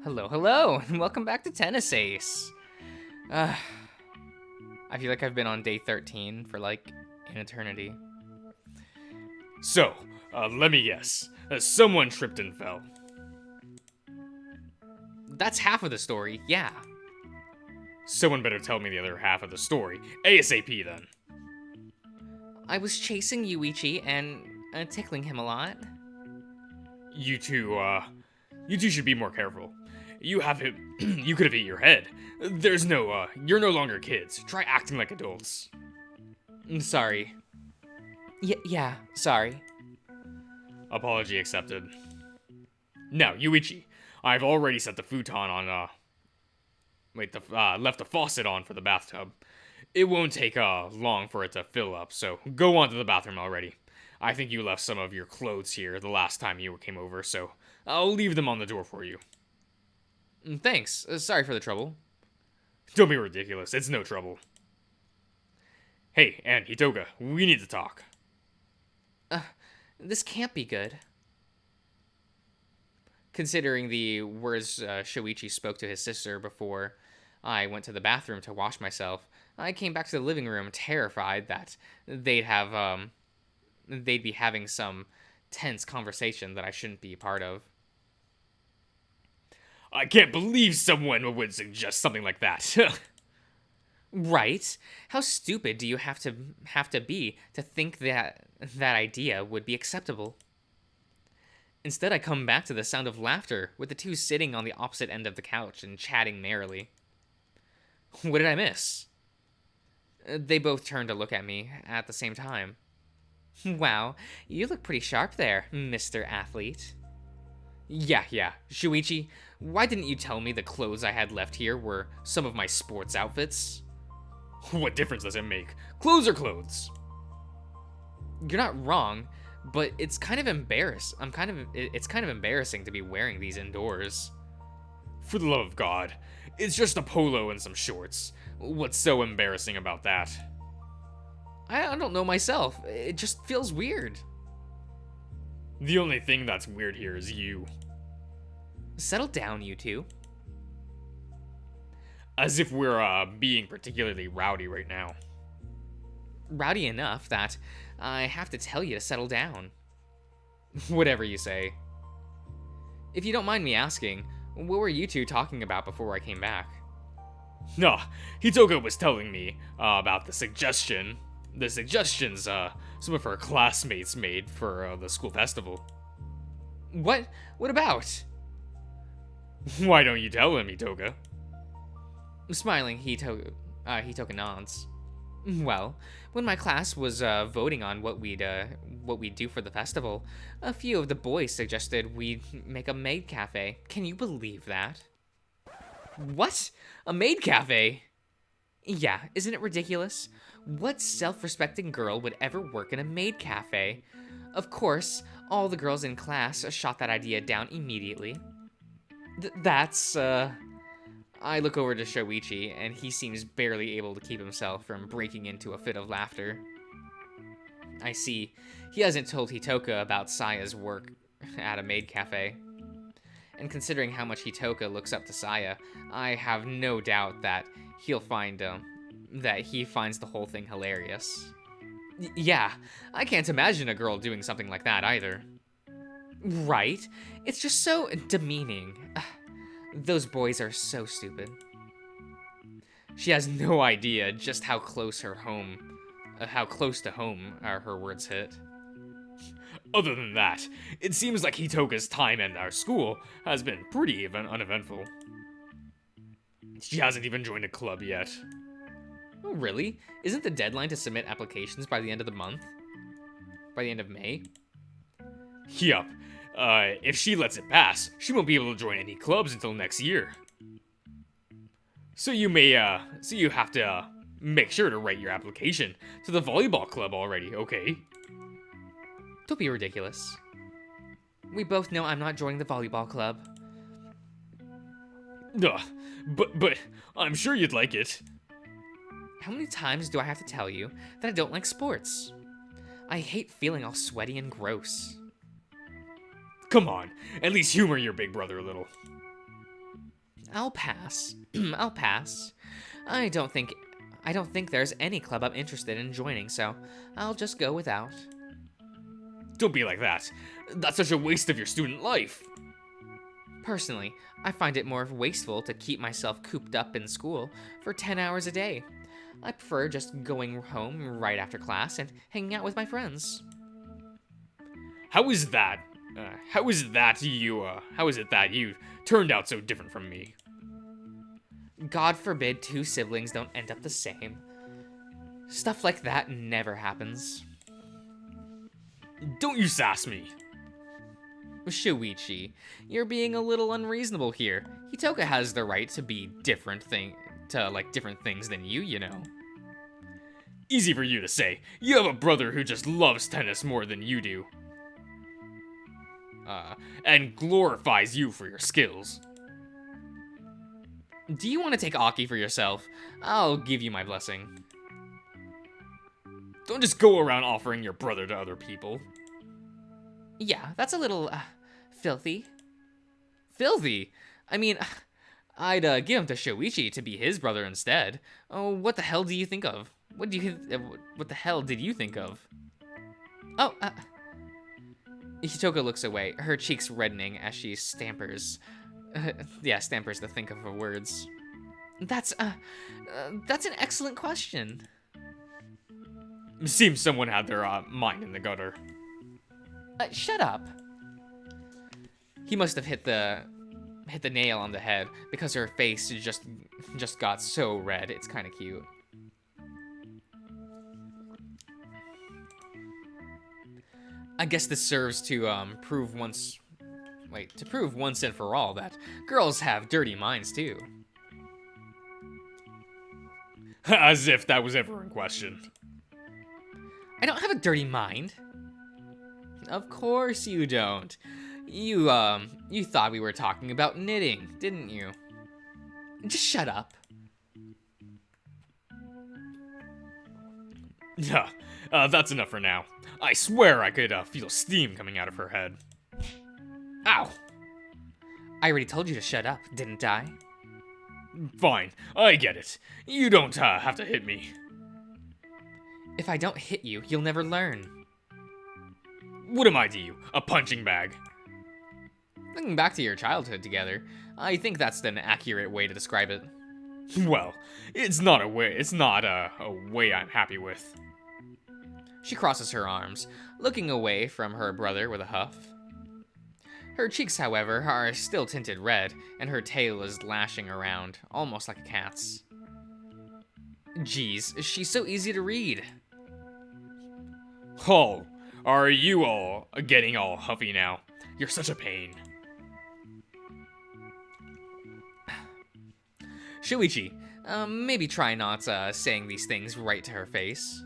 Hello, hello, and welcome back to Tennis Ace. I feel like I've been on day 13 for like an eternity. So, let me guess. Someone tripped and fell. That's half of the story, yeah. Someone better tell me the other half of the story. ASAP then. I was chasing Yuichi and tickling him a lot. You two should be more careful. You have hit, you could have hit your head. You're no longer kids. Try acting like adults. Sorry. Yeah, sorry. Apology accepted. Now, Yuichi, I've already set the futon on, left the faucet on for the bathtub. It won't take, long for it to fill up, so go on to the bathroom already. I think you left some of your clothes here the last time you came over, so I'll leave them on the door for you. Thanks. Sorry for the trouble. Don't be ridiculous. It's no trouble. Hey, and Hitoga, we need to talk. This can't be good. Considering the words Shoichi spoke to his sister before I went to the bathroom to wash myself, I came back to the living room terrified that they'd be having some tense conversation that I shouldn't be a part of. I can't believe someone would suggest something like that. Right? How stupid do you have to be to think that that idea would be acceptable? Instead, I come back to the sound of laughter, with the two sitting on the opposite end of the couch and chatting merrily. What did I miss? They both turned to look at me at the same time. Wow, you look pretty sharp there, Mr. Athlete. Yeah. Shuichi, why didn't you tell me the clothes I had left here were some of my sports outfits? What difference does it make? Clothes are clothes. You're not wrong, but it's kind of it's kind of embarrassing to be wearing these indoors. For the love of God, it's just a polo and some shorts. What's so embarrassing about that? I don't know myself. It just feels weird. The only thing that's weird here is you. Settle down, you two. As if we're, being particularly rowdy right now. Rowdy enough that I have to tell you to settle down. Whatever you say. If you don't mind me asking, what were you two talking about before I came back? No, Hitoga was telling me, about the suggestions, some of her classmates made for, the school festival. What? What about? Why don't you tell him, Hitoga? Smiling, Hitoga nods. Well, when my class was voting on what we'd do for the festival, a few of the boys suggested we make a maid cafe. Can you believe that? What? A maid cafe? Yeah, isn't it ridiculous? What self-respecting girl would ever work in a maid cafe? Of course, all the girls in class shot that idea down immediately. I look over to Shoichi, and he seems barely able to keep himself from breaking into a fit of laughter. I see. He hasn't told Hitoka about Saya's work at a maid cafe. And considering how much Hitoka looks up to Saya, I have no doubt that he finds the whole thing hilarious. Yeah, I can't imagine a girl doing something like that either. Right? It's just so demeaning. Those boys are so stupid. She has no idea just how close to home her words hit. Other than that, it seems like Hitoga's time at our school has been pretty uneventful. She hasn't even joined a club yet. Oh, really? Isn't the deadline to submit applications by the end of the month? By the end of May? Yup. If she lets it pass, she won't be able to join any clubs until next year. So you have to, make sure to write your application to the volleyball club already, okay? Don't be ridiculous. We both know I'm not joining the volleyball club. Ugh, but I'm sure you'd like it. How many times do I have to tell you that I don't like sports? I hate feeling all sweaty and gross. Come on, at least humor your big brother a little. I'll pass. I'll pass. I don't think there's any club I'm interested in joining, so I'll just go without. Don't be like that. That's such a waste of your student life. Personally, I find it more wasteful to keep myself cooped up in school for 10 hours a day. I prefer just going home right after class and hanging out with my friends. How is that? How is it that you turned out so different from me? God forbid two siblings don't end up the same. Stuff like that never happens. Don't you sass me. Shuichi, you're being a little unreasonable here. Hitoka has the right to be different things than you know. Easy for you to say. You have a brother who just loves tennis more than you do. And glorifies you for your skills. Do you want to take Aki for yourself? I'll give you my blessing. Don't just go around offering your brother to other people. Yeah, that's a little, filthy. Filthy? I mean, I'd, give him to Shoichi to be his brother instead. Oh, what the hell do you think of? What the hell did you think of? Oh, Hitoka looks away, her cheeks reddening as she stampers. Stampers to think of her words. That's an excellent question. Seems someone had their, mind in the gutter. Shut up. He must have hit the nail on the head because her face just got so red. It's kind of cute. I guess this serves to prove once and for all that girls have dirty minds too. As if that was ever in question. I don't have a dirty mind. Of course you don't. You thought we were talking about knitting, didn't you? Just shut up. Yeah, that's enough for now. I swear I could feel steam coming out of her head. Ow! I already told you to shut up, didn't I? Fine, I get it. You don't have to hit me. If I don't hit you, you'll never learn. What am I to you? A punching bag? Thinking back to your childhood together, I think that's an accurate way to describe it. Well, it's not a way I'm happy with. She crosses her arms, looking away from her brother with a huff. Her cheeks, however, are still tinted red, and her tail is lashing around, almost like a cat's. Geez, she's so easy to read. Oh, are you all getting all huffy now? You're such a pain. Shuichi, maybe try not saying these things right to her face.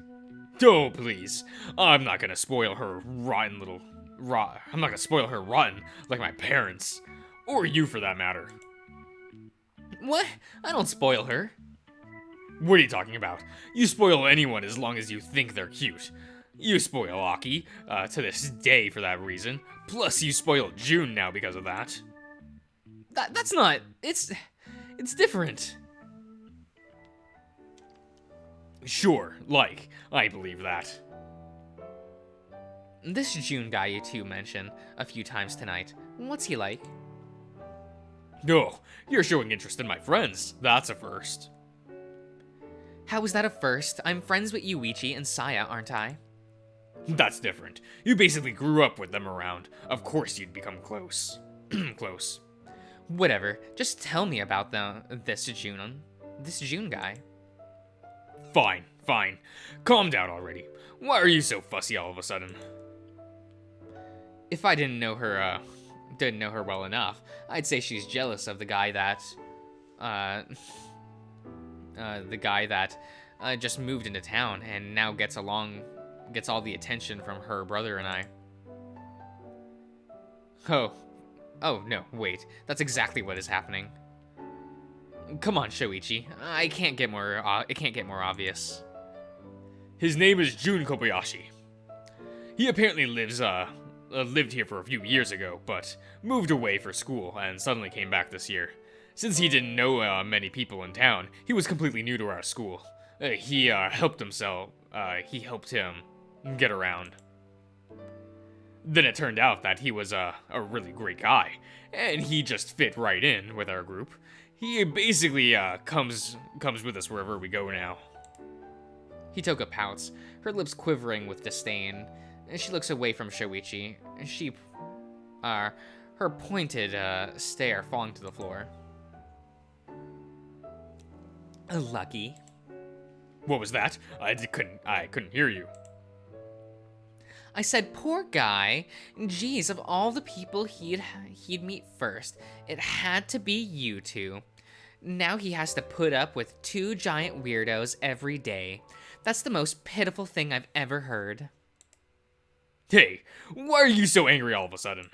Oh, please. I'm not gonna spoil her rotten like my parents. Or you, for that matter. What? I don't spoil her. What are you talking about? You spoil anyone as long as you think they're cute. You spoil Aki, to this day for that reason. Plus, you spoil June now because of that. That's not... It's different. Sure, I believe that. This June guy you two mentioned a few times tonight, what's he like? Oh, you're showing interest in my friends. That's a first. How is that a first? I'm friends with Yuichi and Saya, aren't I? That's different. You basically grew up with them around. Of course you'd become close. Close. Whatever. Just tell me about this June guy. Fine. Calm down already. Why are you so fussy all of a sudden? If I didn't know her well enough, I'd say she's jealous of the guy that just moved into town and now gets all the attention from her brother and I. Oh no, wait. That's exactly what is happening. Come on, Shoichi. It can't get more obvious. His name is Jun Kobayashi. He apparently lived here for a few years ago, but moved away for school and suddenly came back this year. Since he didn't know many people in town, he was completely new to our school. He helped himself. He helped him get around. Then it turned out that he was a really great guy, and he just fit right in with our group. He basically comes with us wherever we go now. Hitoka pouts, her lips quivering with disdain. She looks away from Shoichi. Her pointed stare falling to the floor. Lucky. What was that? I couldn't hear you. I said, poor guy. Geez, of all the people he'd meet first, it had to be you two. Now he has to put up with two giant weirdos every day. That's the most pitiful thing I've ever heard. Hey, why are you so angry all of a sudden?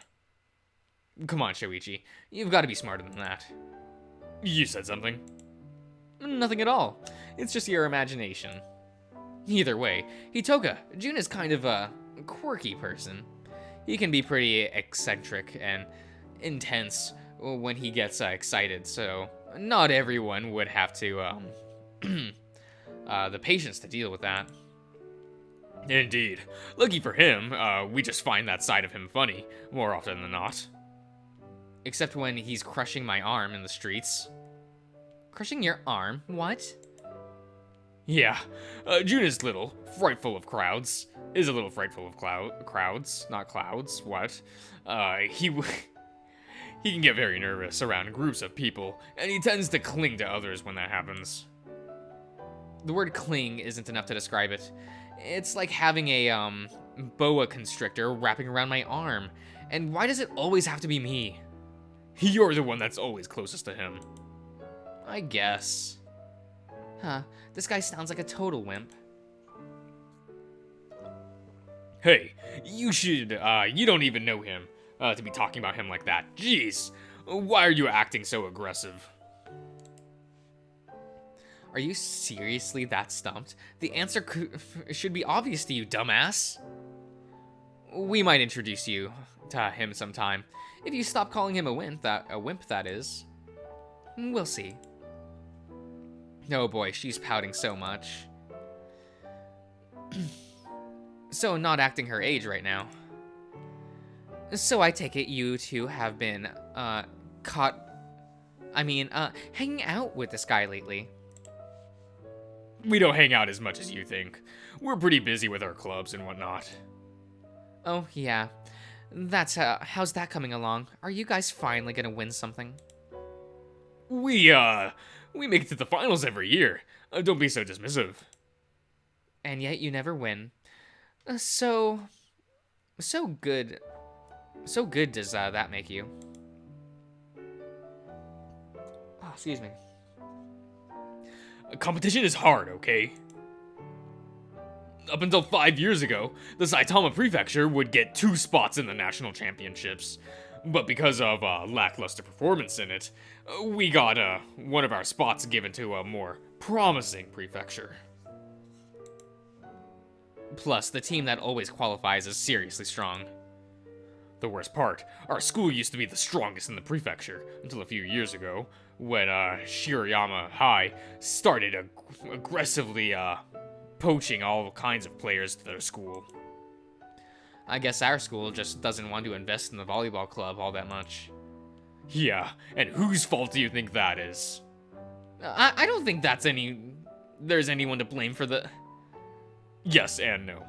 Come on, Shoichi. You've got to be smarter than that. You said something. Nothing at all. It's just your imagination. Either way, Hitoka, Jun is kind of a quirky person. He can be pretty eccentric and intense when he gets excited, so not everyone would have to the patience to deal with that. Indeed. Lucky for him, we just find that side of him funny, more often than not. Except when he's crushing my arm in the streets. Crushing your arm? What? Yeah, June is little, frightful of crowds. Is a little frightful of crowds, not clouds, what? He can get very nervous around groups of people, and he tends to cling to others when that happens. The word cling isn't enough to describe it. It's like having a, boa constrictor wrapping around my arm. And why does it always have to be me? You're the one that's always closest to him. I guess. Huh, this guy sounds like a total wimp. Hey, you don't even know him, to be talking about him like that. Jeez, why are you acting so aggressive? Are you seriously that stumped? The answer should be obvious to you, dumbass. We might introduce you to him sometime. If you stop calling him a wimp, that is. We'll see. Oh boy, she's pouting so much. So not acting her age right now. So I take it you two have been, hanging out with this guy lately. We don't hang out as much as you think. We're pretty busy with our clubs and whatnot. Oh, yeah. That's, how's that coming along? Are you guys finally gonna win something? We make it to the finals every year. Don't be so dismissive. And yet you never win. So good does that make you? Oh, excuse me. Competition is hard, okay? Up until 5 years ago, the Saitama Prefecture would get 2 spots in the national championships. But because of lackluster performance in it, we got one of our spots given to a more promising prefecture. Plus, the team that always qualifies is seriously strong. The worst part, our school used to be the strongest in the prefecture until a few years ago, when Shirayama High started aggressively poaching all kinds of players to their school. I guess our school just doesn't want to invest in the volleyball club all that much. Yeah, and whose fault do you think that is? I don't think there's anyone to blame for the... Yes and no.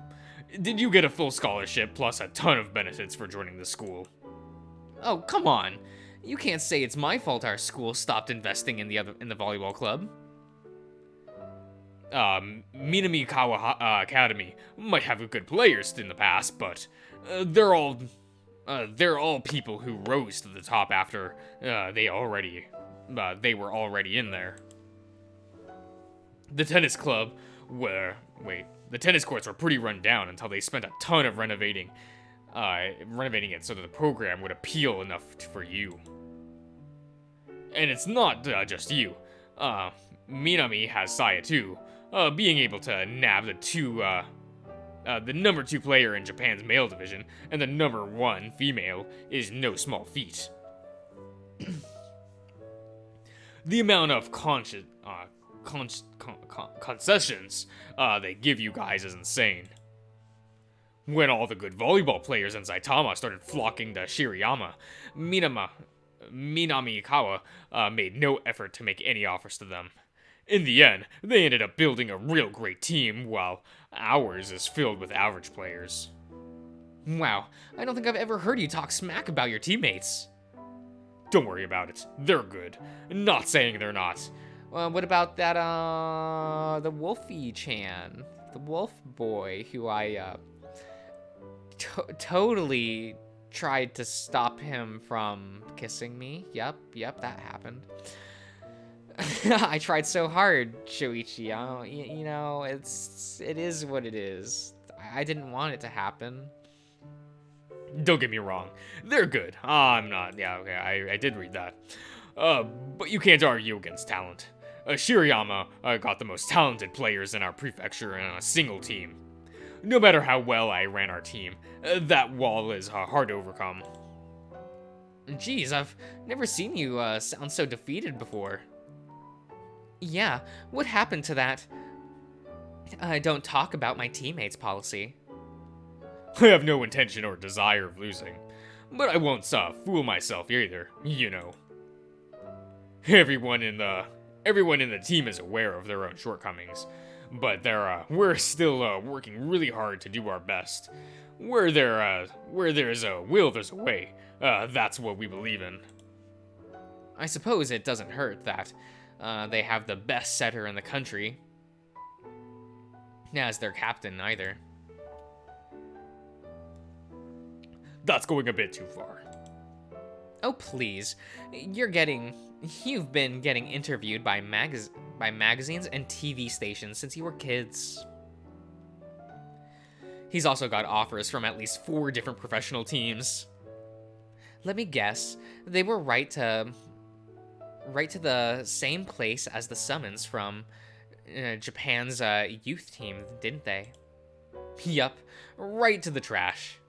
Did you get a full scholarship plus a ton of benefits for joining the school? Oh, come on. You can't say it's my fault our school stopped investing in the volleyball club. Minamikawa Academy might have good players in the past, but they're all people who rose to the top after they were already in there. The tennis courts were pretty run down until they spent a ton of renovating it so that the program would appeal enough for you. And it's not just you. Minami has Saya too. Being able to nab the number 2 player in Japan's male division and the number 1 female is no small feat. The amount of concessions they give you guys is insane. When all the good volleyball players in Saitama started flocking to Shirayama, Minamikawa made no effort to make any offers to them. In the end, they ended up building a real great team, while ours is filled with average players. Wow, I don't think I've ever heard you talk smack about your teammates. Don't worry about it, they're good. Not saying they're not. What about that, the Wolfie-chan? The wolf boy who I, totally tried to stop him from kissing me. Yep, that happened. I tried so hard, Shoichi. You know, it is what it is. I didn't want it to happen. Don't get me wrong, they're good. I'm not. Yeah, okay, I did read that. But you can't argue against talent. Shirayama got the most talented players in our prefecture in a single team. No matter how well I ran our team, that wall is hard to overcome. Geez, I've never seen you sound so defeated before. Yeah, what happened to that? Don't talk about my teammates policy. I have no intention or desire of losing, but I won't fool myself either, you know. Everyone in the team is aware of their own shortcomings, but we're still working really hard to do our best. Where there's a will, there's a way. That's what we believe in. I suppose it doesn't hurt that they have the best setter in the country as their captain either. That's going a bit too far. Oh, please. You've been getting interviewed by magazines and TV stations since you were kids. He's also got offers from at least 4 different professional teams. Let me guess, they were right to the same place as the summons from Japan's youth team, didn't they? Yup, right to the trash.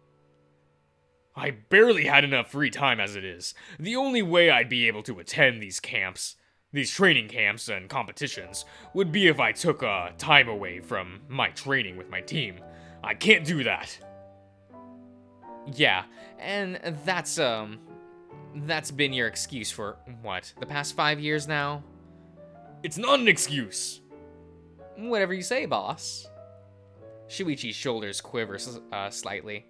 I barely had enough free time as it is. The only way I'd be able to attend these training camps and competitions, would be if I took time away from my training with my team. I can't do that. Yeah, and that's been your excuse for, what, the past 5 years now? It's not an excuse. Whatever you say, boss. Shuichi's shoulders quiver slightly.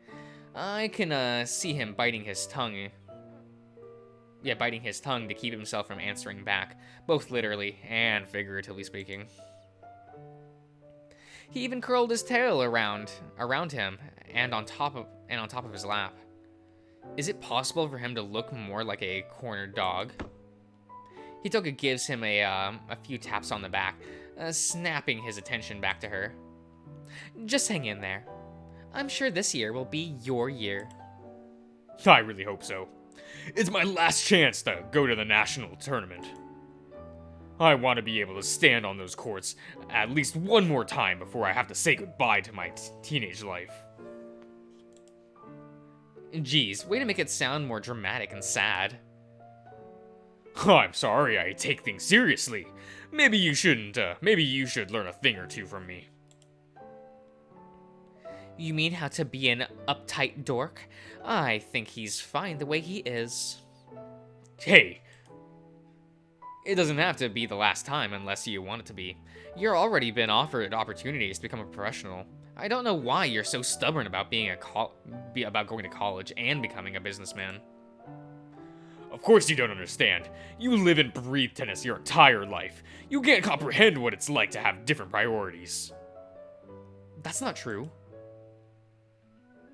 I can see him biting his tongue. Yeah, biting his tongue to keep himself from answering back, both literally and figuratively speaking. He even curled his tail around him and on top of his lap. Is it possible for him to look more like a cornered dog? Hitoka gives him a few taps on the back, snapping his attention back to her. Just hang in there. I'm sure this year will be your year. I really hope so. It's my last chance to go to the national tournament. I want to be able to stand on those courts at least one more time before I have to say goodbye to my teenage life. Geez, way to make it sound more dramatic and sad. I'm sorry, I take things seriously. Maybe you shouldn't, maybe you should learn a thing or two from me. You mean how to be an uptight dork? I think he's fine the way he is. Hey! It doesn't have to be the last time unless you want it to be. You're already been offered opportunities to become a professional. I don't know why you're so stubborn about about going to college and becoming a businessman. Of course you don't understand. You live and breathe tennis your entire life. You can't comprehend what it's like to have different priorities. That's not true.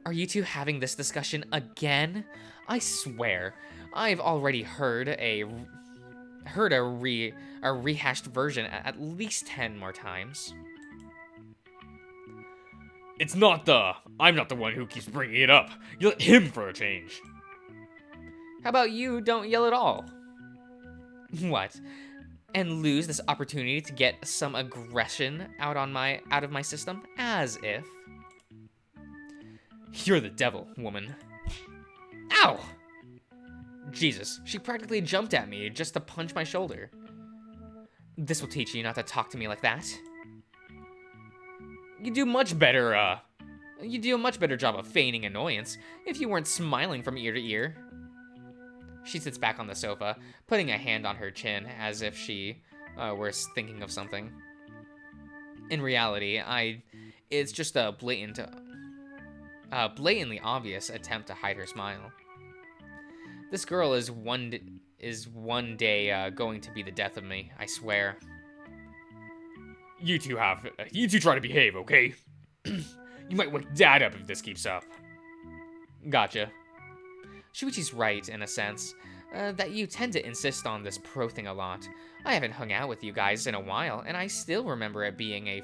Are you two having this discussion again? I swear, I've already heard a rehashed version at least 10 more times. I'm not the one who keeps bringing it up. You let him for a change. How about you don't yell at all? What? And lose this opportunity to get some aggression out of my system? As if. You're the devil, woman. Ow! Jesus, she practically jumped at me just to punch my shoulder. This will teach you not to talk to me like that. You do much better, You'd do a much better job of feigning annoyance if you weren't smiling from ear to ear. She sits back on the sofa, putting a hand on her chin as if she were thinking of something. In reality, it's just a blatantly obvious attempt to hide her smile. This girl is one day going to be the death of me, I swear. You two try to behave, okay? You might wake Dad up if this keeps up. Gotcha. Shuichi's right, in a sense, that you tend to insist on this pro thing a lot. I haven't hung out with you guys in a while, and I still remember it being a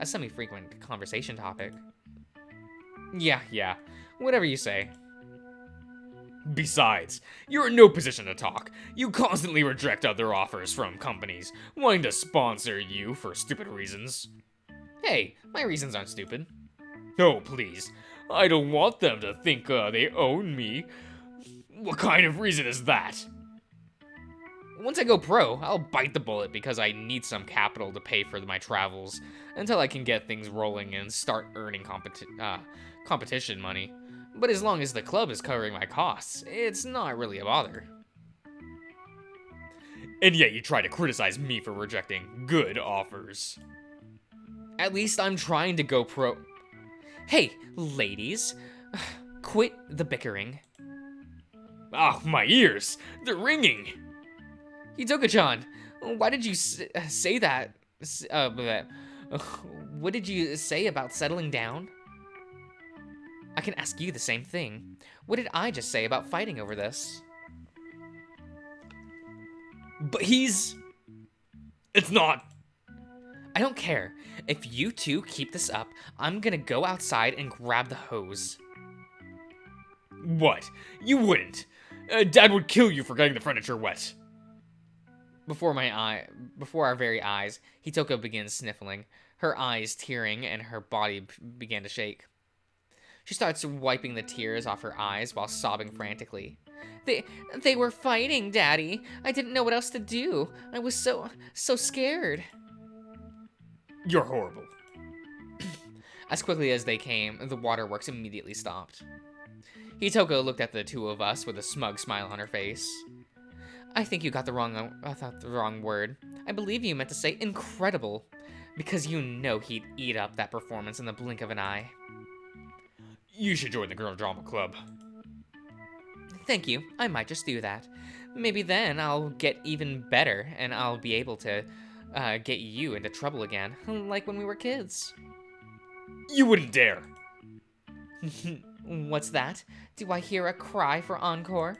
semi-frequent conversation topic. Yeah, whatever you say. Besides, you're in no position to talk. You constantly reject other offers from companies wanting to sponsor you for stupid reasons. Hey, my reasons aren't stupid. Oh, please. I don't want them to think they own me. What kind of reason is that? Once I go pro, I'll bite the bullet because I need some capital to pay for my travels until I can get things rolling and start earning competition money. But as long as the club is covering my costs, it's not really a bother. And yet you try to criticize me for rejecting good offers. At least I'm trying to go pro. Hey, ladies, quit the bickering. Ah, my ears! They're ringing! Hitoka-chan, why did you say that? What did you say about settling down? I can ask you the same thing. What did I just say about fighting over this? But it's not. I don't care. If you two keep this up, I'm gonna go outside and grab the hose. What? You wouldn't. Dad would kill you for getting the furniture wet. Before our very eyes, Hitoko begins sniffling, her eyes tearing and her body began to shake. She starts wiping the tears off her eyes while sobbing frantically. They were fighting, Daddy. I didn't know what else to do. I was so scared. You're horrible. As quickly as they came, the waterworks immediately stopped. Hitoko looked at the two of us with a smug smile on her face. I think you got the wrong word. I believe you meant to say incredible, because you know he'd eat up that performance in the blink of an eye. You should join the Girl Drama Club. Thank you. I might just do that. Maybe then I'll get even better, and I'll be able to get you into trouble again, like when we were kids. You wouldn't dare. What's that? Do I hear a cry for encore?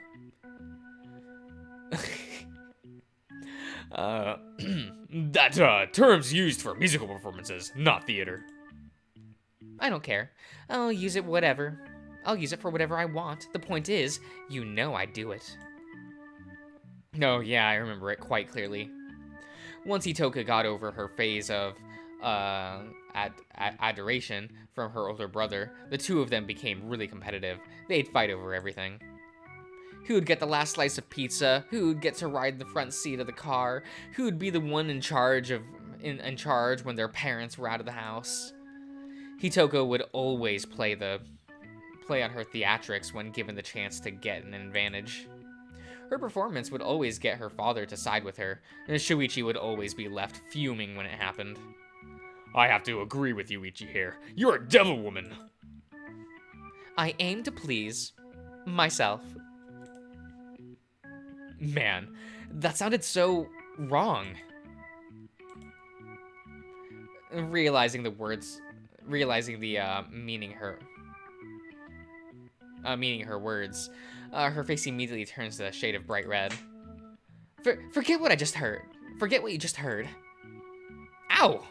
That term's used for musical performances, not theater. I don't care. I'll use it for whatever I want. The point is, you know I do it. Oh yeah, I remember it quite clearly. Once Hitoka got over her phase of adoration from her older brother, the two of them became really competitive. They'd fight over everything. Who'd get the last slice of pizza? Who'd get to ride the front seat of the car? Who'd be the one in charge when their parents were out of the house? Hitoko would always play on her theatrics when given the chance to get an advantage. Her performance would always get her father to side with her, and Shuichi would always be left fuming when it happened. I have to agree with you, Ichi here. You're a devil woman. I aim to please myself. Man, that sounded so wrong. Realizing the meaning her words, her face immediately turns to a shade of bright red. Forget what I just heard. Forget what you just heard. Ow!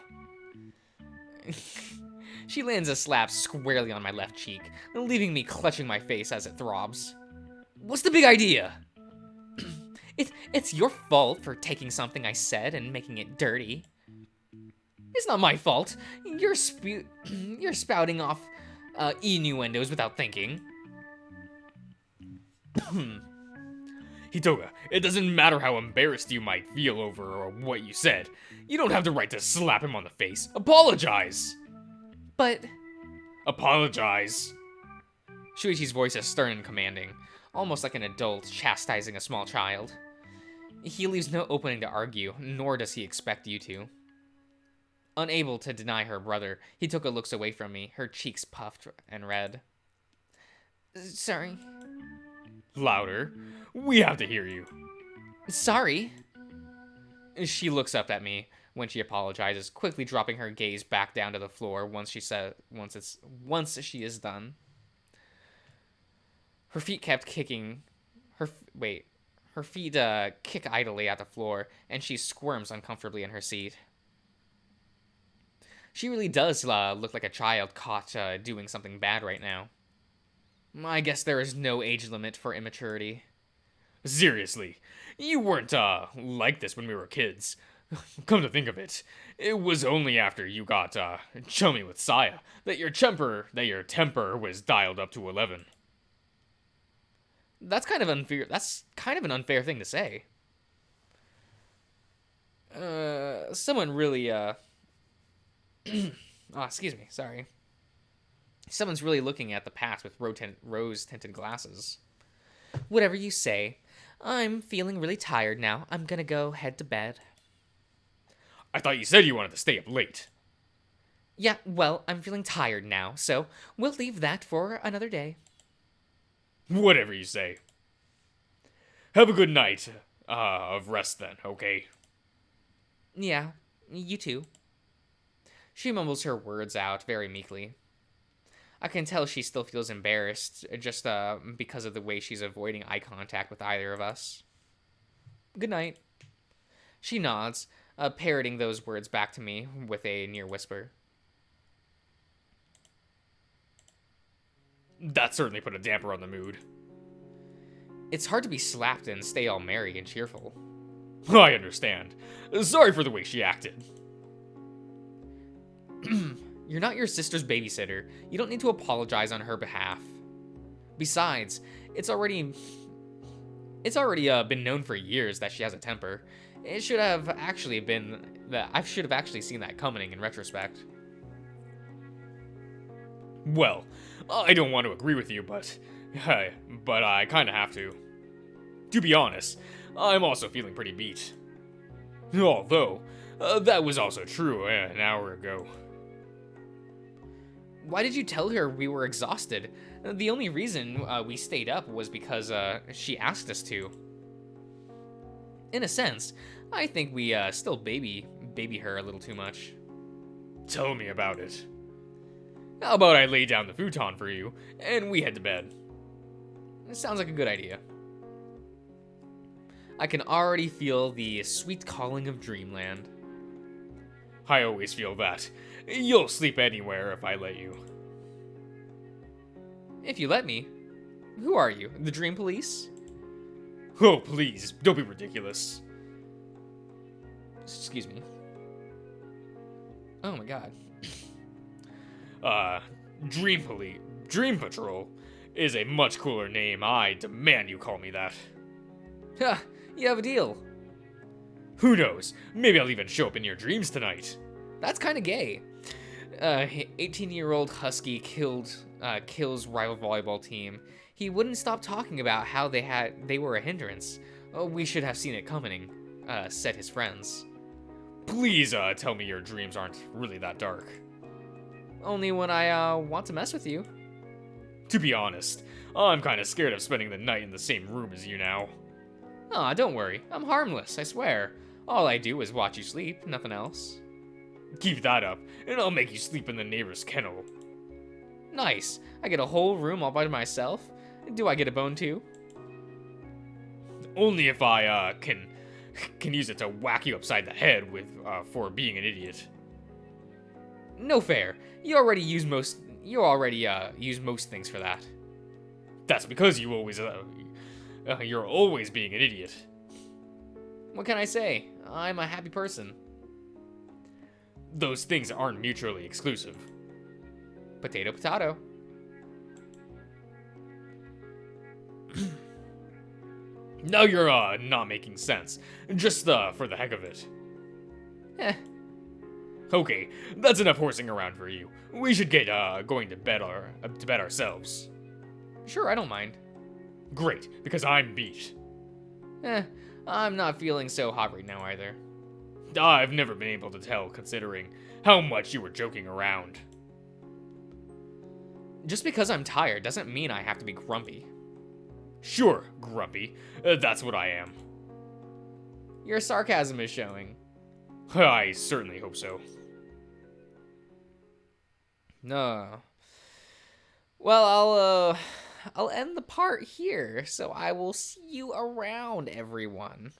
She lands a slap squarely on my left cheek, leaving me clutching my face as it throbs. What's the big idea? It's your fault for taking something I said and making it dirty. It's not my fault. You're spouting off innuendos without thinking. Hitoga, it doesn't matter how embarrassed you might feel over what you said. You don't have the right to slap him on the face. Apologize! But... Apologize. Shuichi's voice is stern and commanding, almost like an adult chastising a small child. He leaves no opening to argue, nor does he expect you to. Unable to deny her brother, Hitoga looks away from me, her cheeks puffed and red. Sorry. Louder. We have to hear you. Sorry. She looks up at me when she apologizes, quickly dropping her gaze back down to the floor once she is done. Her feet kept kicking. Her feet kick idly at the floor, and she squirms uncomfortably in her seat. She really does look like a child caught doing something bad right now. I guess there is no age limit for immaturity. Seriously, you weren't, like this when we were kids. Come to think of it, it was only after you got, chummy with Saya that your temper was dialed up to 11. That's kind of unfair. That's kind of an unfair thing to say. Someone really, oh, excuse me, sorry. Someone's really looking at the past with rose-tinted glasses. Whatever you say. I'm feeling really tired now. I'm gonna go head to bed. I thought you said you wanted to stay up late. Yeah, well, I'm feeling tired now, so we'll leave that for another day. Whatever you say. Have a good night, of rest then, okay? Yeah, you too. She mumbles her words out very meekly. I can tell she still feels embarrassed, just because of the way she's avoiding eye contact with either of us. Good night. She nods, parroting those words back to me with a near whisper. That certainly put a damper on the mood. It's hard to be slapped and stay all merry and cheerful. I understand. Sorry for the way she acted. You're not your sister's babysitter. You don't need to apologize on her behalf. Besides, it's already been known for years that she has a temper. It should have actually been that I should have actually seen that coming in retrospect. Well, I don't want to agree with you, but I kind of have to. To be honest, I'm also feeling pretty beat. Although, that was also true an hour ago. Why did you tell her we were exhausted? The only reason we stayed up was because she asked us to. In a sense, I think we still baby her a little too much. Tell me about it. How about I lay down the futon for you, and we head to bed? It sounds like a good idea. I can already feel the sweet calling of dreamland. I always feel that. You'll sleep anywhere if I let you. If you let me. Who are you? The Dream Police? Oh, please, don't be ridiculous. Excuse me. Oh my god. Dream Patrol is a much cooler name. I demand you call me that. Ha! You have a deal. Who knows? Maybe I'll even show up in your dreams tonight. That's kind of gay. 18-year-old husky kills rival volleyball team. He wouldn't stop talking about how they were a hindrance. Oh, we should have seen it coming, said his friends. Please, tell me your dreams aren't really that dark. Only when I, want to mess with you. To be honest, I'm kind of scared of spending the night in the same room as you now. Aw, don't worry. I'm harmless, I swear. All I do is watch you sleep, nothing else. Keep that up, and I'll make you sleep in the neighbor's kennel. Nice. I get a whole room all by myself. Do I get a bone too? Only if I, can use it to whack you upside the head with, for being an idiot. No fair. You already use most things for that. That's because you always, you're always being an idiot. What can I say? I'm a happy person. Those things aren't mutually exclusive. Potato, potato. Now you're, not making sense. Just, for the heck of it. Eh, Okay, that's enough horsing around for you. We should get, going to bed ourselves. sure, I don't mind. Great, because I'm beat. I'm not feeling so hot right now either. I've never been able to tell, considering how much you were joking around. Just because I'm tired doesn't mean I have to be grumpy. Sure, Grumpy. That's what I am. Your sarcasm is showing. I certainly hope so. No. Well, I'll end the part here, so I will see you around, everyone.